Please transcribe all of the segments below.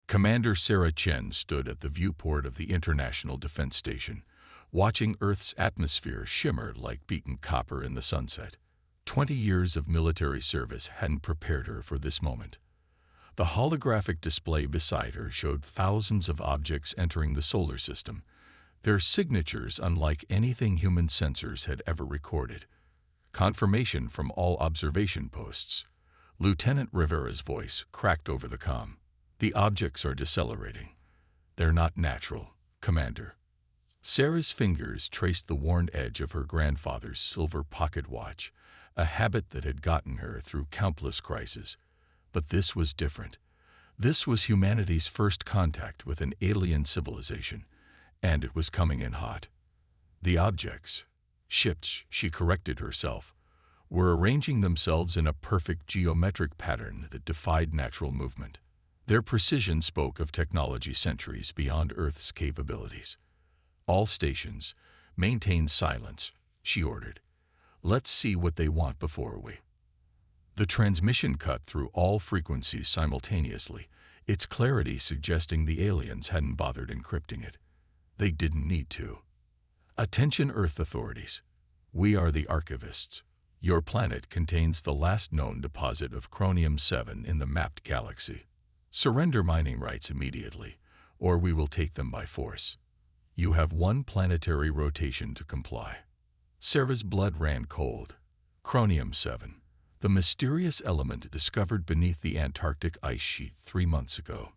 Commander Sarah Chen stood at the viewport of the International Defense Station, watching Earth's atmosphere shimmer like beaten copper in the sunset. 20 years of military service hadn't prepared her for this moment. The holographic display beside her showed thousands of objects entering the solar system, their signatures unlike anything human sensors had ever recorded. Confirmation from all observation posts. Lieutenant Rivera's voice cracked over the comm. The objects are decelerating. They're not natural, Commander. Sarah's fingers traced the worn edge of her grandfather's silver pocket watch, a habit that had gotten her through countless crises. But this was different. This was humanity's first contact with an alien civilization, and it was coming in hot. The objects, ships, she corrected herself, were arranging themselves in a perfect geometric pattern that defied natural movement. Their precision spoke of technology centuries beyond Earth's capabilities. All stations, maintain silence, she ordered. Let's see what they want before we. The transmission cut through all frequencies simultaneously, its clarity suggesting the aliens hadn't bothered encrypting it. They didn't need to. Attention Earth authorities. We are the archivists. Your planet contains the last known deposit of chromium-7 in the mapped galaxy. Surrender mining rights immediately, or we will take them by force. You have one planetary rotation to comply. Sarah's blood ran cold. Chromium-7, the mysterious element discovered beneath the Antarctic ice sheet 3 months ago.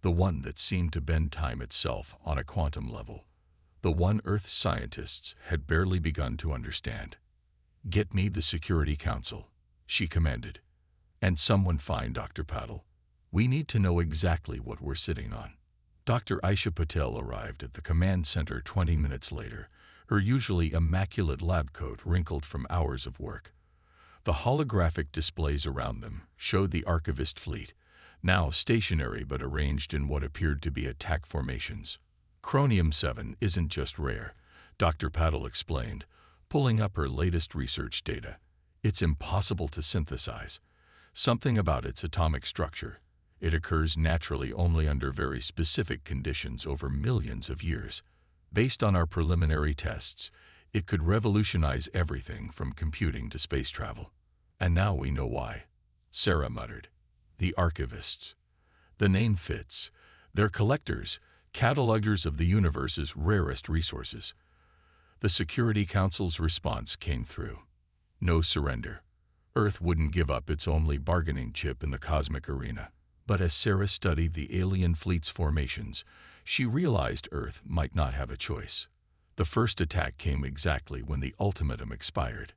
The one that seemed to bend time itself on a quantum level. The one Earth scientists had barely begun to understand. Get me the Security Council, she commanded. And someone find Dr. Patel. We need to know exactly what we're sitting on. Dr. Aisha Patel arrived at the command center 20 minutes later, her usually immaculate lab coat wrinkled from hours of work. The holographic displays around them showed the archivist fleet, now stationary but arranged in what appeared to be attack formations. Chromium-7 isn't just rare, Dr. Patel explained, pulling up her latest research data. It's impossible to synthesize. Something about its atomic structure. It occurs naturally only under very specific conditions over millions of years. Based on our preliminary tests, it could revolutionize everything from computing to space travel. And now we know why, Sarah muttered. The archivists. The name fits. They're collectors, catalogers of the universe's rarest resources. The Security Council's response came through. No surrender. Earth wouldn't give up its only bargaining chip in the cosmic arena. But as Sarah studied the alien fleet's formations, she realized Earth might not have a choice. The first attack came exactly when the ultimatum expired.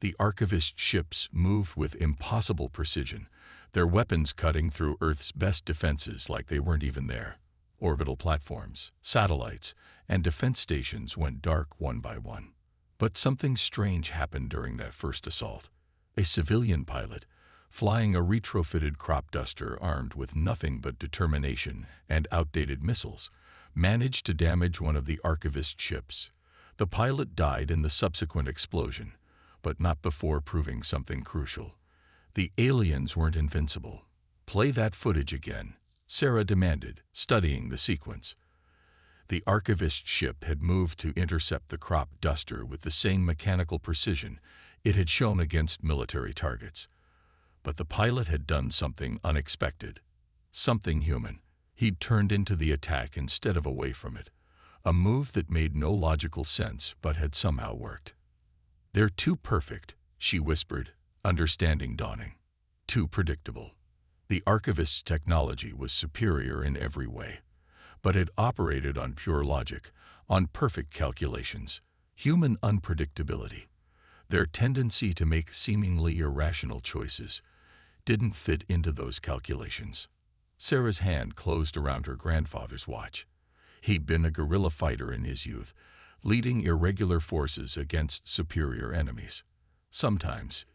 The archivist ships moved with impossible precision, their weapons cutting through Earth's best defenses like they weren't even there. Orbital platforms, satellites, and defense stations went dark one by one. But something strange happened during that first assault. A civilian pilot, flying a retrofitted crop duster armed with nothing but determination and outdated missiles, managed to damage one of the archivist ships. The pilot died in the subsequent explosion, but not before proving something crucial. The aliens weren't invincible. Play that footage again, Sarah demanded, studying the sequence. The archivist ship had moved to intercept the crop duster with the same mechanical precision it had shown against military targets. But the pilot had done something unexpected, something human. He'd turned into the attack instead of away from it, a move that made no logical sense but had somehow worked. They're too perfect, she whispered, understanding dawning. Too predictable. The archivist's technology was superior in every way, but it operated on pure logic, on perfect calculations, human unpredictability. Their tendency to make seemingly irrational choices didn't fit into those calculations. Sarah's hand closed around her grandfather's watch. He'd been a guerrilla fighter in his youth, leading irregular forces against superior enemies. Sometimes,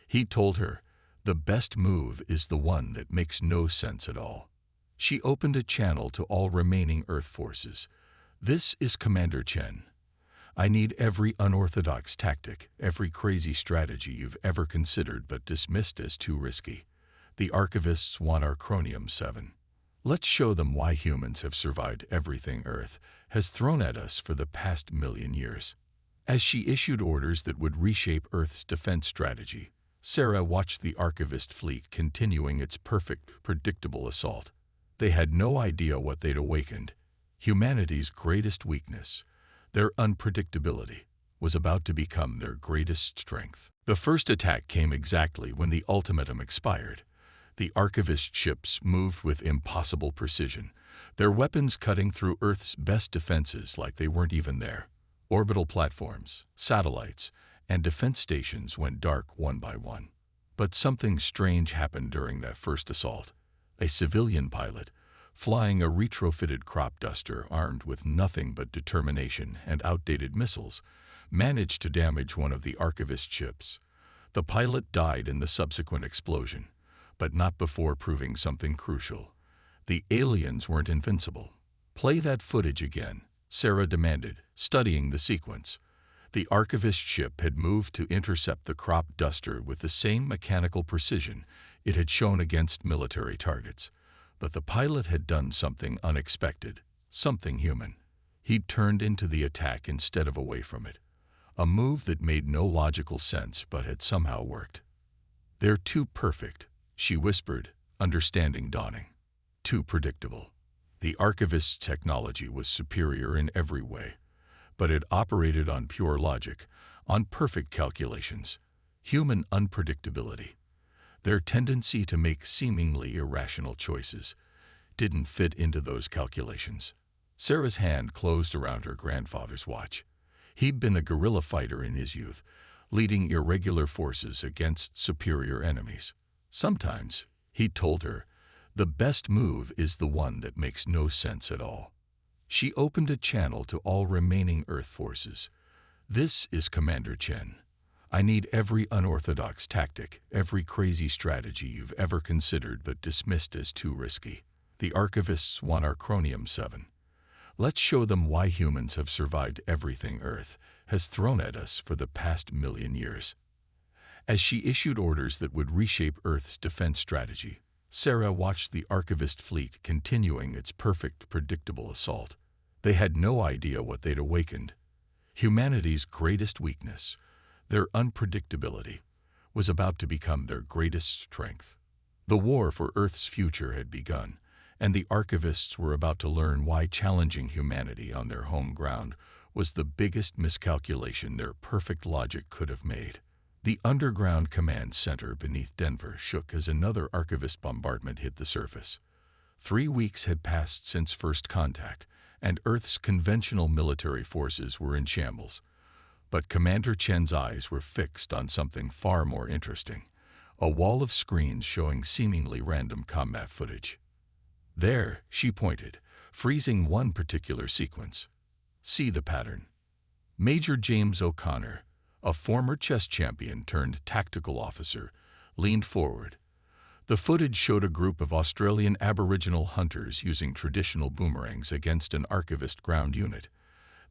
he told her, the best move is the one that makes no sense at all. She opened a channel to all remaining Earth forces. This is Commander Chen. I need every unorthodox tactic, every crazy strategy you've ever considered but dismissed as too risky. The archivists want our Chromium-7. Let's show them why humans have survived everything Earth has thrown at us for the past million years. As she issued orders that would reshape Earth's defense strategy, Sarah watched the archivist fleet continuing its perfect, predictable assault. They had no idea what they'd awakened. Humanity's greatest weakness, their unpredictability, was about to become their greatest strength. The first attack came exactly when the ultimatum expired. The archivist ships moved with impossible precision, their weapons cutting through Earth's best defenses like they weren't even there. Orbital platforms, satellites, and defense stations went dark one by one. But something strange happened during that first assault. A civilian pilot, flying a retrofitted crop duster armed with nothing but determination and outdated missiles, managed to damage one of the archivist ships. The pilot died in the subsequent explosion, but not before proving something crucial. The aliens weren't invincible. "Play that footage again," Sarah demanded, studying the sequence. The archivist ship had moved to intercept the crop duster with the same mechanical precision it had shown against military targets. But the pilot had done something unexpected, something human. He'd turned into the attack instead of away from it. A move that made no logical sense but had somehow worked. "They're too perfect," she whispered, understanding dawning. Too predictable. The archivist's technology was superior in every way, but it operated on pure logic, on perfect calculations. Human unpredictability, their tendency to make seemingly irrational choices, didn't fit into those calculations. Sarah's hand closed around her grandfather's watch. He'd been a guerrilla fighter in his youth, leading irregular forces against superior enemies. Sometimes, he told her, the best move is the one that makes no sense at all. She opened a channel to all remaining Earth forces. "This is Commander Chen. I need every unorthodox tactic, every crazy strategy you've ever considered but dismissed as too risky. The archivists want our Chromium-7. Let's show them why humans have survived everything Earth has thrown at us for the past million years." As she issued orders that would reshape Earth's defense strategy, Sarah watched the archivist fleet continuing its perfect, predictable assault. They had no idea what they'd awakened. Humanity's greatest weakness, their unpredictability, was about to become their greatest strength. The war for Earth's future had begun, and the archivists were about to learn why challenging humanity on their home ground was the biggest miscalculation their perfect logic could have made. The underground command center beneath Denver shook as another archivist bombardment hit the surface. 3 weeks had passed since first contact, and Earth's conventional military forces were in shambles. But Commander Chen's eyes were fixed on something far more interesting, a wall of screens showing seemingly random combat footage. "There," she pointed, freezing one particular sequence. "See the pattern." Major James O'Connor, a former chess champion turned tactical officer, leaned forward. The footage showed a group of Australian Aboriginal hunters using traditional boomerangs against an archivist ground unit.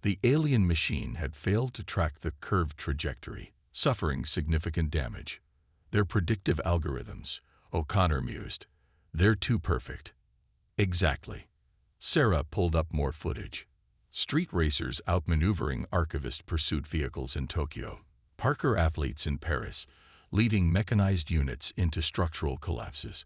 The alien machine had failed to track the curved trajectory, suffering significant damage. "Their predictive algorithms," O'Connor mused. "They're too perfect." "Exactly." Sarah pulled up more footage. Street racers outmaneuvering archivist pursuit vehicles in Tokyo. Parkour athletes in Paris, leading mechanized units into structural collapses.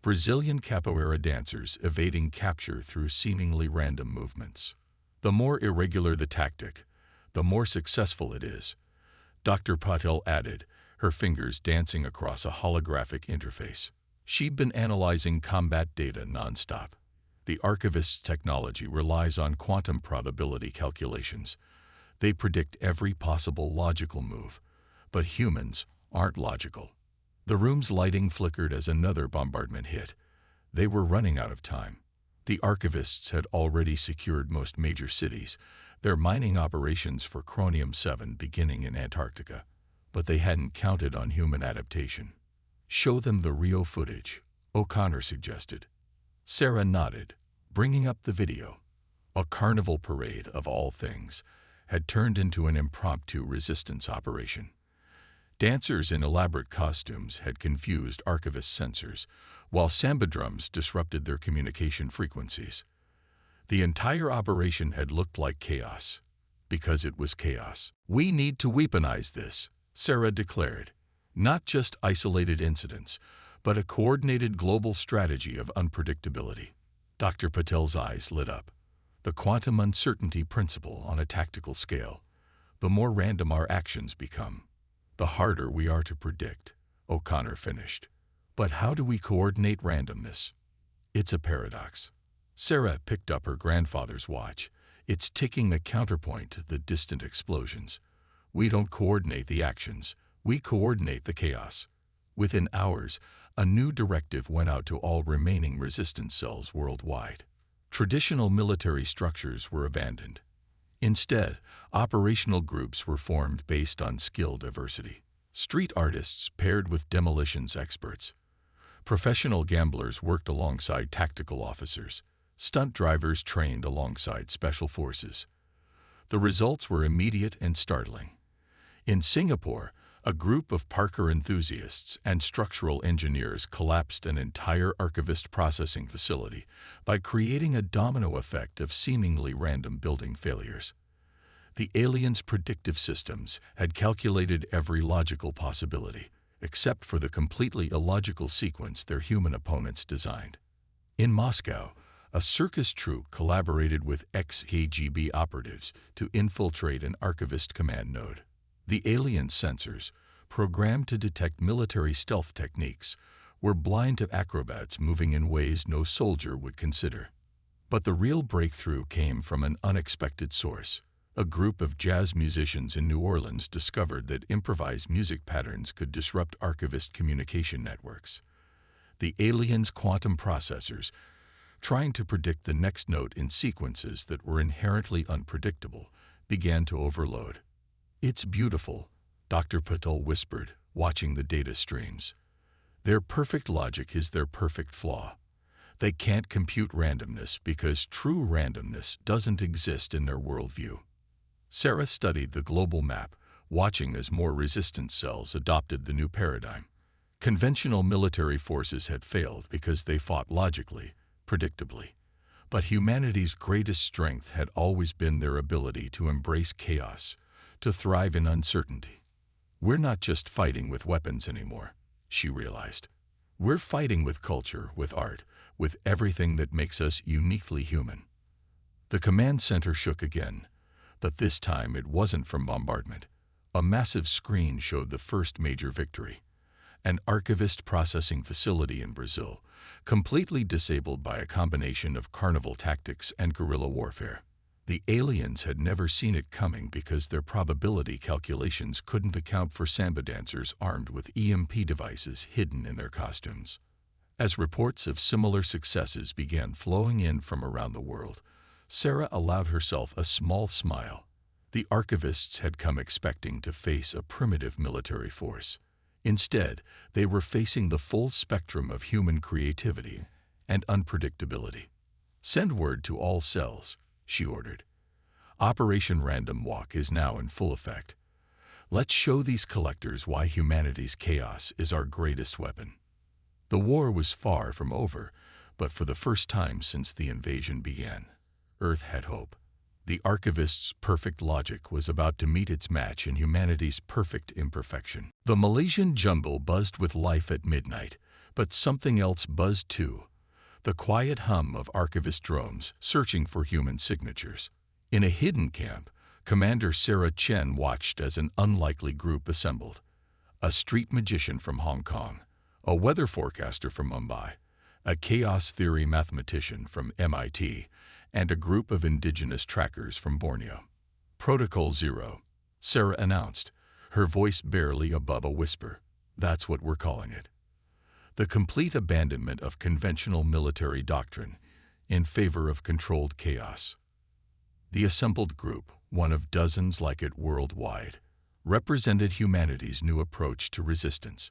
Brazilian capoeira dancers evading capture through seemingly random movements. "The more irregular the tactic, the more successful it is," Dr. Patel added, her fingers dancing across a holographic interface. She'd been analyzing combat data nonstop. The archivist's technology relies on quantum probability calculations. They predict every possible logical move, but humans aren't logical. The room's lighting flickered as another bombardment hit. They were running out of time. The archivists had already secured most major cities, their mining operations for Chromium-7 beginning in Antarctica. But they hadn't counted on human adaptation. "Show them the Rio footage," O'Connor suggested. Sarah nodded, bringing up the video. A carnival parade, of all things, had turned into an impromptu resistance operation. Dancers in elaborate costumes had confused archivist sensors, while samba drums disrupted their communication frequencies. The entire operation had looked like chaos, because it was chaos. "We need to weaponize this," Sarah declared. "Not just isolated incidents, but a coordinated global strategy of unpredictability." Dr. Patel's eyes lit up. "The quantum uncertainty principle on a tactical scale. The more random our actions become, the harder we are to predict," O'Connor finished. "But how do we coordinate randomness? It's a paradox." Sarah picked up her grandfather's watch. "It's ticking a counterpoint to the distant explosions. We don't coordinate the actions, we coordinate the chaos." Within hours, a new directive went out to all remaining resistance cells worldwide. Traditional military structures were abandoned. Instead, operational groups were formed based on skill diversity. Street artists paired with demolitions experts. Professional gamblers worked alongside tactical officers. Stunt drivers trained alongside special forces. The results were immediate and startling. In Singapore, a group of Parker enthusiasts and structural engineers collapsed an entire archivist processing facility by creating a domino effect of seemingly random building failures. The aliens' predictive systems had calculated every logical possibility, except for the completely illogical sequence their human opponents designed. In Moscow, a circus troupe collaborated with ex-KGB operatives to infiltrate an archivist command node. The alien sensors, programmed to detect military stealth techniques, were blind to acrobats moving in ways no soldier would consider. But the real breakthrough came from an unexpected source. A group of jazz musicians in New Orleans discovered that improvised music patterns could disrupt archivist communication networks. The aliens' quantum processors, trying to predict the next note in sequences that were inherently unpredictable, began to overload. "It's beautiful," Dr. Patel whispered, watching the data streams. "Their perfect logic is their perfect flaw. They can't compute randomness because true randomness doesn't exist in their worldview." Sarah studied the global map, watching as more resistance cells adopted the new paradigm. Conventional military forces had failed because they fought logically, predictably. But humanity's greatest strength had always been their ability to embrace chaos, to thrive in uncertainty. "We're not just fighting with weapons anymore," she realized. "We're fighting with culture, with art, with everything that makes us uniquely human." The command center shook again, but this time it wasn't from bombardment. A massive screen showed the first major victory. An archivist processing facility in Brazil, completely disabled by a combination of carnival tactics and guerrilla warfare. The aliens had never seen it coming because their probability calculations couldn't account for samba dancers armed with EMP devices hidden in their costumes. As reports of similar successes began flowing in from around the world, Sarah allowed herself a small smile. The archivists had come expecting to face a primitive military force. Instead, they were facing the full spectrum of human creativity and unpredictability. "Send word to all cells," she ordered. "Operation Random Walk is now in full effect. Let's show these collectors why humanity's chaos is our greatest weapon." The war was far from over, but for the first time since the invasion began, Earth had hope. The archivist's perfect logic was about to meet its match in humanity's perfect imperfection. The Malaysian jungle buzzed with life at midnight, but something else buzzed too. The quiet hum of archivist drones searching for human signatures. In a hidden camp, Commander Sarah Chen watched as an unlikely group assembled. A street magician from Hong Kong, a weather forecaster from Mumbai, a chaos theory mathematician from MIT, and a group of indigenous trackers from Borneo. "Protocol Zero," Sarah announced, her voice barely above a whisper. "That's what we're calling it. The complete abandonment of conventional military doctrine in favor of controlled chaos." The assembled group, one of dozens like it worldwide, represented humanity's new approach to resistance.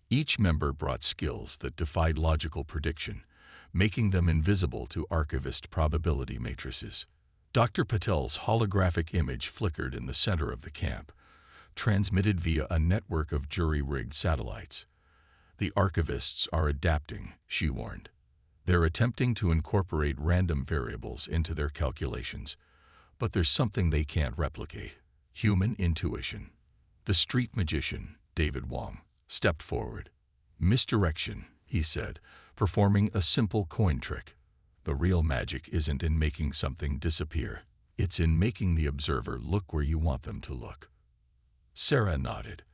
Each member brought skills that defied logical prediction, making them invisible to archivist probability matrices. Dr. Patel's holographic image flickered in the center of the camp, transmitted via a network of jury-rigged satellites. The archivists are adapting, she warned. They're attempting to incorporate random variables into their calculations, but there's something they can't replicate: human intuition. The street magician, David Wong, stepped forward. "Misdirection," he said, performing a simple coin trick. "The real magic isn't in making something disappear. It's in making the observer look where you want them to look." Sarah nodded.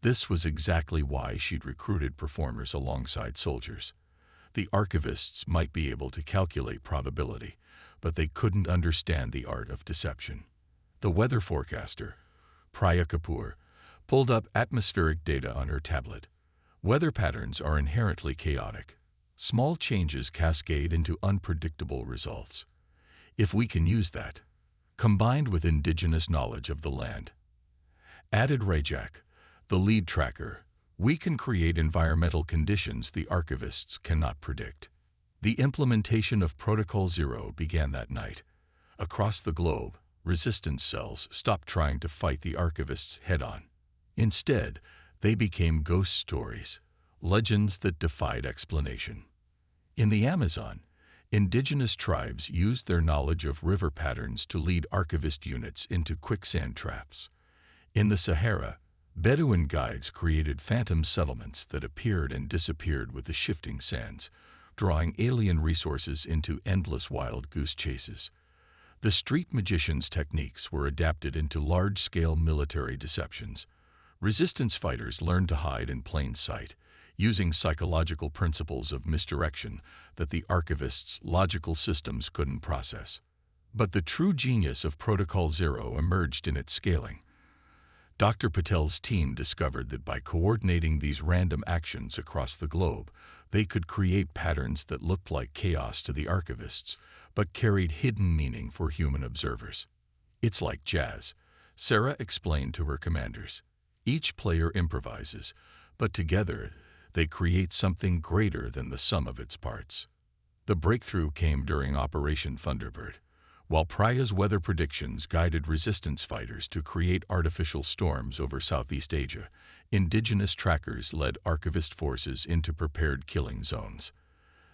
This was exactly why she'd recruited performers alongside soldiers. The archivists might be able to calculate probability, but they couldn't understand the art of deception. The weather forecaster, Priya Kapoor, pulled up atmospheric data on her tablet. Weather patterns are inherently chaotic. Small changes cascade into unpredictable results. If we can use that, combined with indigenous knowledge of the land, added Rajak, the lead tracker, we can create environmental conditions the archivists cannot predict. The implementation of Protocol Zero began that night. Across the globe, resistance cells stopped trying to fight the archivists head-on. Instead, they became ghost stories, legends that defied explanation. In the Amazon, indigenous tribes used their knowledge of river patterns to lead archivist units into quicksand traps. In the Sahara, Bedouin guides created phantom settlements that appeared and disappeared with the shifting sands, drawing alien resources into endless wild goose chases. The street magician's techniques were adapted into large-scale military deceptions. Resistance fighters learned to hide in plain sight, using psychological principles of misdirection that the archivists' logical systems couldn't process. But the true genius of Protocol Zero emerged in its scaling. Dr. Patel's team discovered that by coordinating these random actions across the globe, they could create patterns that looked like chaos to the archivists, but carried hidden meaning for human observers. "It's like jazz," Sarah explained to her commanders. "Each player improvises, but together they create something greater than the sum of its parts." The breakthrough came during Operation Thunderbird. While Priya's weather predictions guided resistance fighters to create artificial storms over Southeast Asia, indigenous trackers led archivist forces into prepared killing zones.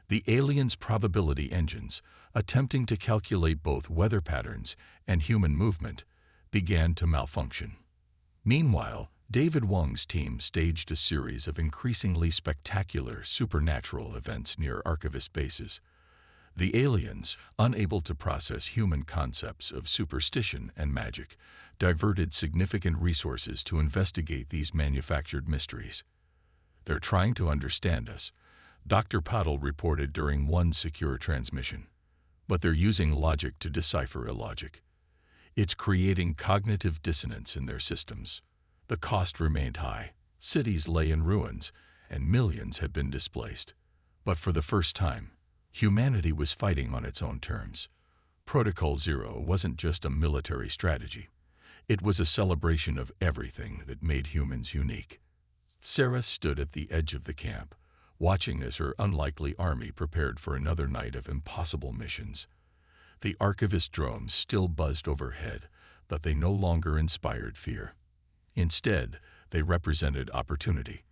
The aliens' probability engines, attempting to calculate both weather patterns and human movement, began to malfunction. Meanwhile, David Wong's team staged a series of increasingly spectacular supernatural events near archivist bases. The aliens, unable to process human concepts of superstition and magic, diverted significant resources to investigate these manufactured mysteries. "They're trying to understand us," Dr. Patel reported during one secure transmission. "But they're using logic to decipher illogic. It's creating cognitive dissonance in their systems." The cost remained high. Cities lay in ruins, and millions had been displaced. But for the first time, humanity was fighting on its own terms. Protocol Zero wasn't just a military strategy. It was a celebration of everything that made humans unique. Sarah stood at the edge of the camp, watching as her unlikely army prepared for another night of impossible missions. The archivist drones still buzzed overhead, but they no longer inspired fear. Instead, they represented opportunity.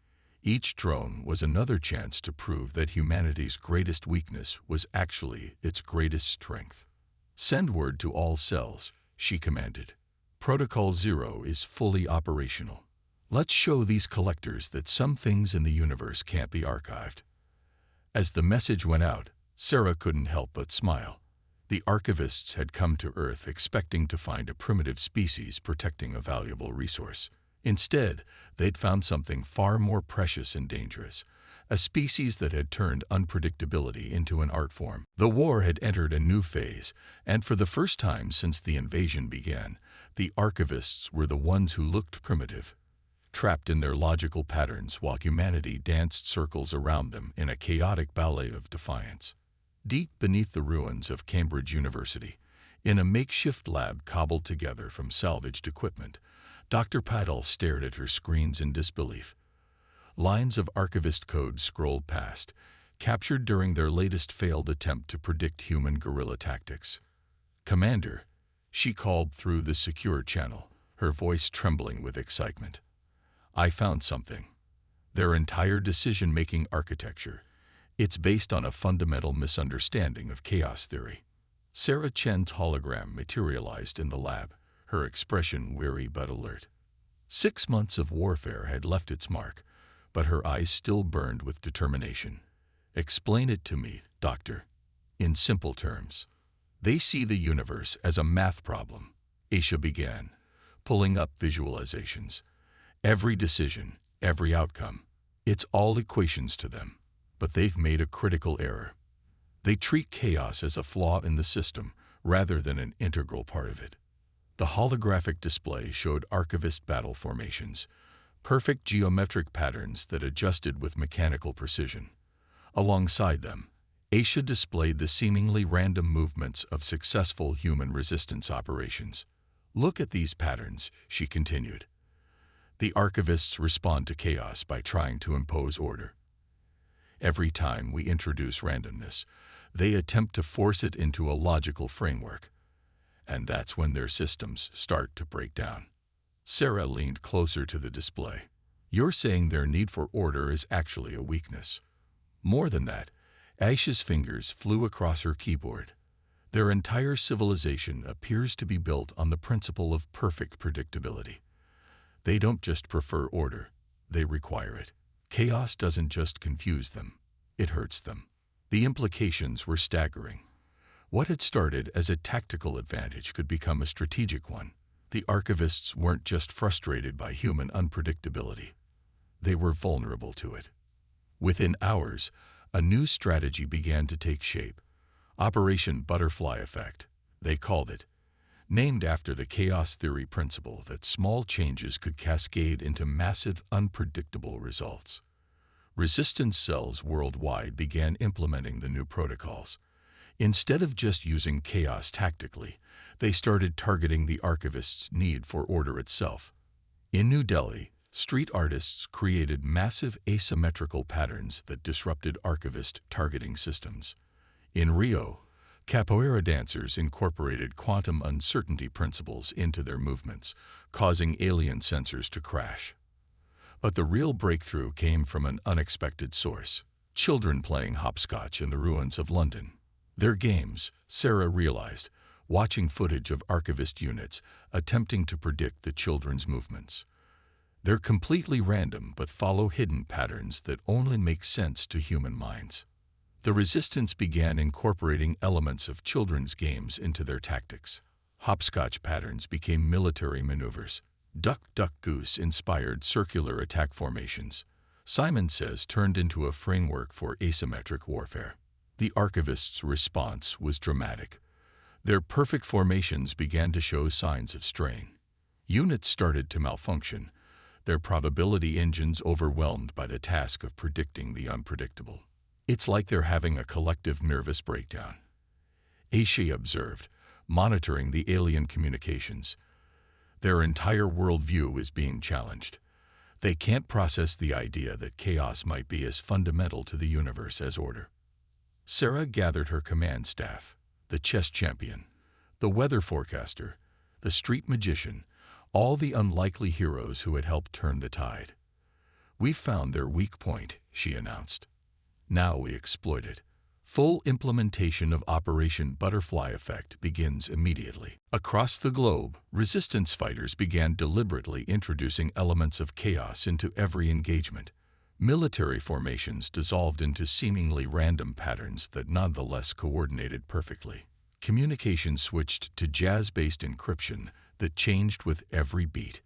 Each drone was another chance to prove that humanity's greatest weakness was actually its greatest strength. "Send word to all cells," she commanded. "Protocol Zero is fully operational. Let's show these collectors that some things in the universe can't be archived." As the message went out, Sarah couldn't help but smile. The archivists had come to Earth expecting to find a primitive species protecting a valuable resource. Instead, they'd found something far more precious and dangerous, a species that had turned unpredictability into an art form. The war had entered a new phase, and for the first time since the invasion began, the archivists were the ones who looked primitive, trapped in their logical patterns while humanity danced circles around them in a chaotic ballet of defiance. Deep beneath the ruins of Cambridge University, in a makeshift lab cobbled together from salvaged equipment, Dr. Patel stared at her screens in disbelief. Lines of archivist code scrolled past, captured during their latest failed attempt to predict human guerrilla tactics. "Commander," she called through the secure channel, her voice trembling with excitement. "I found something. Their entire decision-making architecture, it's based on a fundamental misunderstanding of chaos theory. Sarah Chen's hologram materialized in the lab, her expression weary but alert. 6 months of warfare had left its mark, but her eyes still burned with determination. "Explain it to me, Doctor." "In simple terms." "They see the universe as a math problem," Aisha began, pulling up visualizations. "Every decision, every outcome, it's all equations to them. But they've made a critical error. They treat chaos as a flaw in the system rather than an integral part of it." The holographic display showed archivist battle formations, perfect geometric patterns that adjusted with mechanical precision. Alongside them, Aisha displayed the seemingly random movements of successful human resistance operations. "Look at these patterns," she continued. "The archivists respond to chaos by trying to impose order. Every time we introduce randomness, they attempt to force it into a logical framework. And that's when their systems start to break down." Sarah leaned closer to the display. "You're saying their need for order is actually a weakness." "More than that." Aisha's fingers flew across her keyboard. "Their entire civilization appears to be built on the principle of perfect predictability. They don't just prefer order, they require it. Chaos doesn't just confuse them, it hurts them." The implications were staggering. What had started as a tactical advantage could become a strategic one. The archivists weren't just frustrated by human unpredictability. They were vulnerable to it. Within hours, a new strategy began to take shape. Operation Butterfly Effect, they called it, named after the chaos theory principle that small changes could cascade into massive, unpredictable results. Resistance cells worldwide began implementing the new protocols. Instead of just using chaos tactically, they started targeting the archivists' need for order itself. In New Delhi, street artists created massive asymmetrical patterns that disrupted archivist targeting systems. In Rio, capoeira dancers incorporated quantum uncertainty principles into their movements, causing alien sensors to crash. But the real breakthrough came from an unexpected source: children playing hopscotch in the ruins of London. Their games, Sarah realized, watching footage of archivist units attempting to predict the children's movements. They're completely random but follow hidden patterns that only make sense to human minds. The resistance began incorporating elements of children's games into their tactics. Hopscotch patterns became military maneuvers. Duck, duck, goose inspired circular attack formations. Simon Says turned into a framework for asymmetric warfare. The archivists' response was dramatic. Their perfect formations began to show signs of strain. Units started to malfunction, their probability engines overwhelmed by the task of predicting the unpredictable. "It's like they're having a collective nervous breakdown," Aisha observed, monitoring the alien communications. "Their entire worldview is being challenged. They can't process the idea that chaos might be as fundamental to the universe as order." Sarah gathered her command staff: the chess champion, the weather forecaster, the street magician, all the unlikely heroes who had helped turn the tide. "We've found their weak point," she announced. "Now we exploit it. Full implementation of Operation Butterfly Effect begins immediately." Across the globe, resistance fighters began deliberately introducing elements of chaos into every engagement. Military formations dissolved into seemingly random patterns that nonetheless coordinated perfectly. Communication switched to jazz-based encryption that changed with every beat.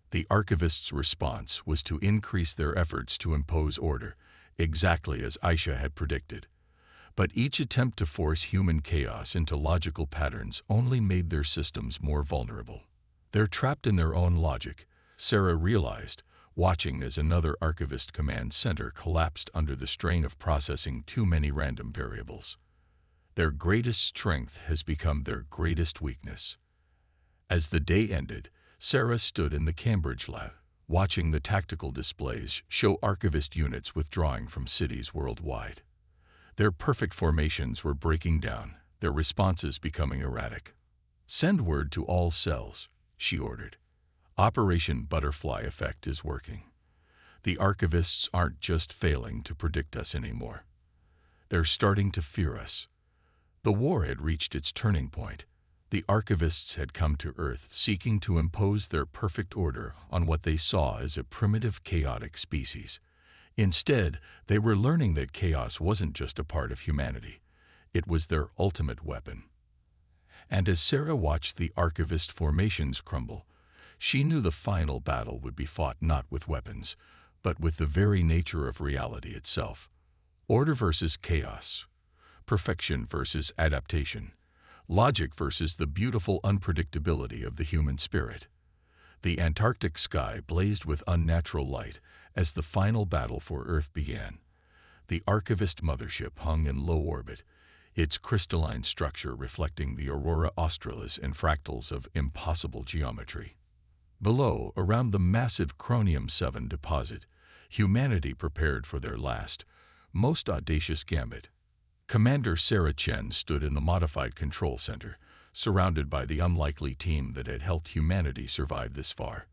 The archivists' response was to increase their efforts to impose order, exactly as Aisha had predicted. But each attempt to force human chaos into logical patterns only made their systems more vulnerable. "They're trapped in their own logic," Sarah realized, watching as another archivist command center collapsed under the strain of processing too many random variables. Their greatest strength has become their greatest weakness. As the day ended, Sarah stood in the Cambridge lab, watching the tactical displays show archivist units withdrawing from cities worldwide. Their perfect formations were breaking down, their responses becoming erratic. "Send word to all cells," she ordered. "Operation Butterfly Effect is working. The archivists aren't just failing to predict us anymore. They're starting to fear us. The war had reached its turning point. The archivists had come to Earth seeking to impose their perfect order on what they saw as a primitive, chaotic species. Instead, they were learning that chaos wasn't just a part of humanity. It was their ultimate weapon. And as Sarah watched the archivist formations crumble, she knew the final battle would be fought not with weapons, but with the very nature of reality itself. Order versus chaos. Perfection versus adaptation. Logic versus the beautiful unpredictability of the human spirit. The Antarctic sky blazed with unnatural light as the final battle for Earth began. The archivist mothership hung in low orbit, its crystalline structure reflecting the aurora australis and fractals of impossible geometry. Below, around the massive Chromium-7 deposit, humanity prepared for their last, most audacious gambit. Commander Sarah Chen stood in the modified control center, surrounded by the unlikely team that had helped humanity survive this far.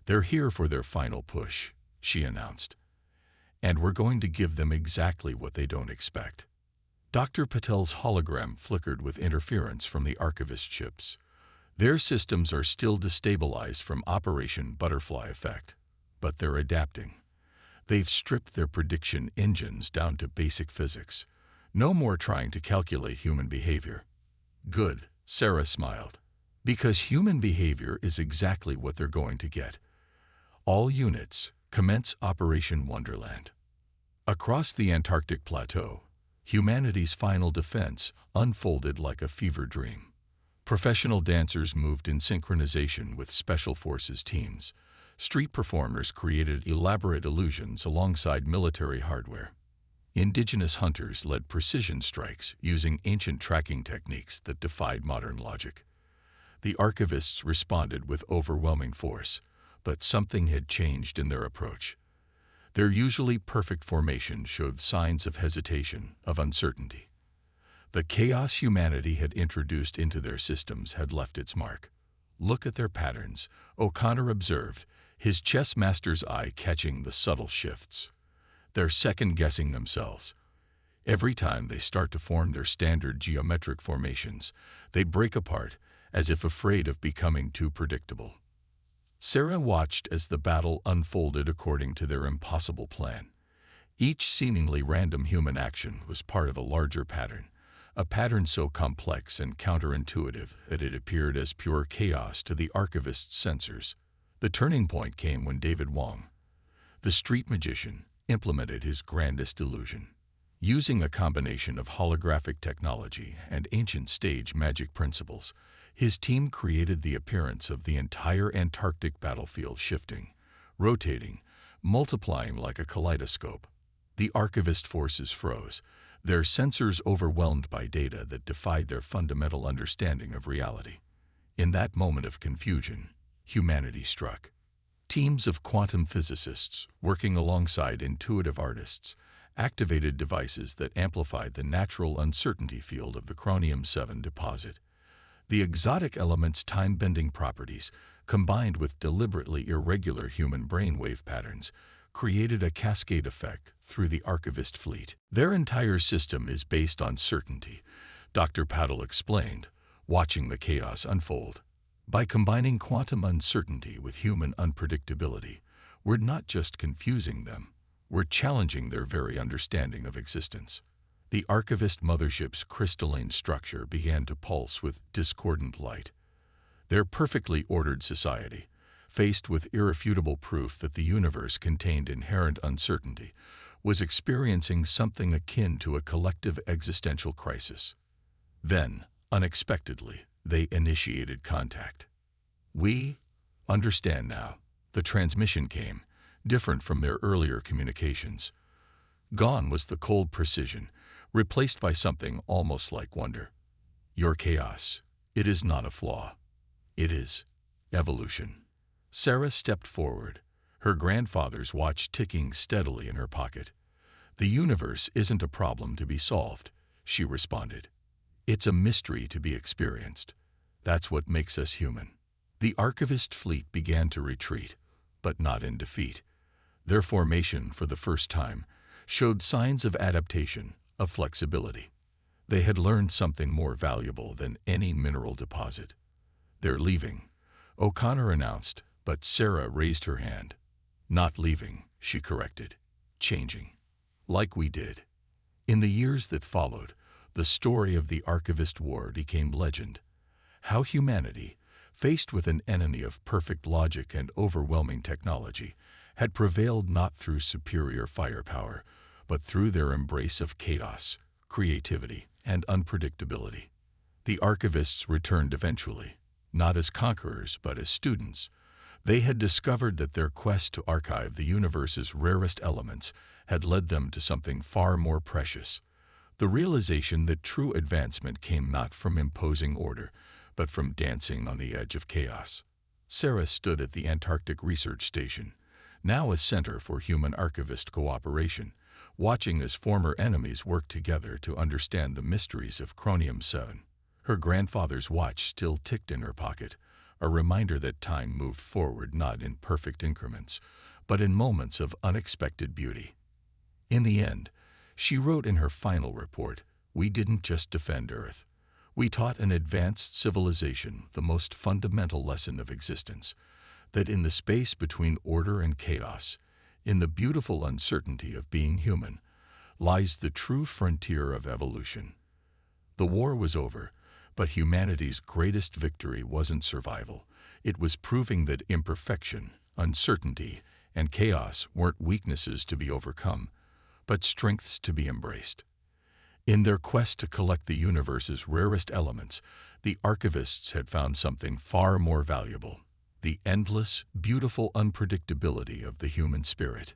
"They're here for their final push," she announced. "And we're going to give them exactly what they don't expect." Dr. Patel's hologram flickered with interference from the archivist ships. Their systems are still destabilized from Operation Butterfly Effect, but they're adapting. They've stripped their prediction engines down to basic physics. No more trying to calculate human behavior. "Good," Sarah smiled, "because human behavior is exactly what they're going to get. All units, commence Operation Wonderland." Across the Antarctic plateau, humanity's final defense unfolded like a fever dream. Professional dancers moved in synchronization with special forces teams. Street performers created elaborate illusions alongside military hardware. Indigenous hunters led precision strikes using ancient tracking techniques that defied modern logic. The archivists responded with overwhelming force, but something had changed in their approach. Their usually perfect formation showed signs of hesitation, of uncertainty. The chaos humanity had introduced into their systems had left its mark. "Look at their patterns," O'Connor observed, his chess master's eye catching the subtle shifts. "They're second-guessing themselves. Every time they start to form their standard geometric formations, they break apart, as if afraid of becoming too predictable." Sarah watched as the battle unfolded according to their impossible plan. Each seemingly random human action was part of a larger pattern, a pattern so complex and counterintuitive that it appeared as pure chaos to the archivist's sensors. The turning point came when David Wong, the street magician, implemented his grandest illusion. Using a combination of holographic technology and ancient stage magic principles, his team created the appearance of the entire Antarctic battlefield shifting, rotating, multiplying like a kaleidoscope. The archivist forces froze, their sensors overwhelmed by data that defied their fundamental understanding of reality. In that moment of confusion, humanity struck. Teams of quantum physicists, working alongside intuitive artists, activated devices that amplified the natural uncertainty field of the Chromium-7 deposit. The exotic element's time-bending properties, combined with deliberately irregular human brainwave patterns, created a cascade effect through the archivist fleet. "Their entire system is based on certainty," Dr. Patel explained, watching the chaos unfold. "By combining quantum uncertainty with human unpredictability, we're not just confusing them, we're challenging their very understanding of existence." The archivist mothership's crystalline structure began to pulse with discordant light. Their perfectly ordered society, faced with irrefutable proof that the universe contained inherent uncertainty, was experiencing something akin to a collective existential crisis. Then, unexpectedly, they initiated contact. "We understand now." The transmission came, different from their earlier communications. Gone was the cold precision, replaced by something almost like wonder. "Your chaos, it is not a flaw. It is evolution." Sarah stepped forward, her grandfather's watch ticking steadily in her pocket. "The universe isn't a problem to be solved," she responded. "It's a mystery to be experienced. That's what makes us human." The archivist fleet began to retreat, but not in defeat. Their formation, for the first time, showed signs of adaptation, of flexibility. They had learned something more valuable than any mineral deposit. "They're leaving," O'Connor announced, but Sarah raised her hand. "Not leaving," she corrected. "Changing. Like we did." In the years that followed, the story of the Archivist War became legend. How humanity, faced with an enemy of perfect logic and overwhelming technology, had prevailed not through superior firepower, but through their embrace of chaos, creativity, and unpredictability. The archivists returned eventually, not as conquerors but as students. They had discovered that their quest to archive the universe's rarest elements had led them to something far more precious: the realization that true advancement came not from imposing order, but from dancing on the edge of chaos. Sarah stood at the Antarctic Research Station, now a center for human archivist cooperation, watching as former enemies worked together to understand the mysteries of Chromium-7. Her grandfather's watch still ticked in her pocket, a reminder that time moved forward not in perfect increments, but in moments of unexpected beauty. In the end, she wrote in her final report, "We didn't just defend Earth. We taught an advanced civilization the most fundamental lesson of existence, that in the space between order and chaos, in the beautiful uncertainty of being human, lies the true frontier of evolution." The war was over, but humanity's greatest victory wasn't survival. It was proving that imperfection, uncertainty, and chaos weren't weaknesses to be overcome, but strengths to be embraced. In their quest to collect the universe's rarest elements, the archivists had found something far more valuable: the endless, beautiful unpredictability of the human spirit.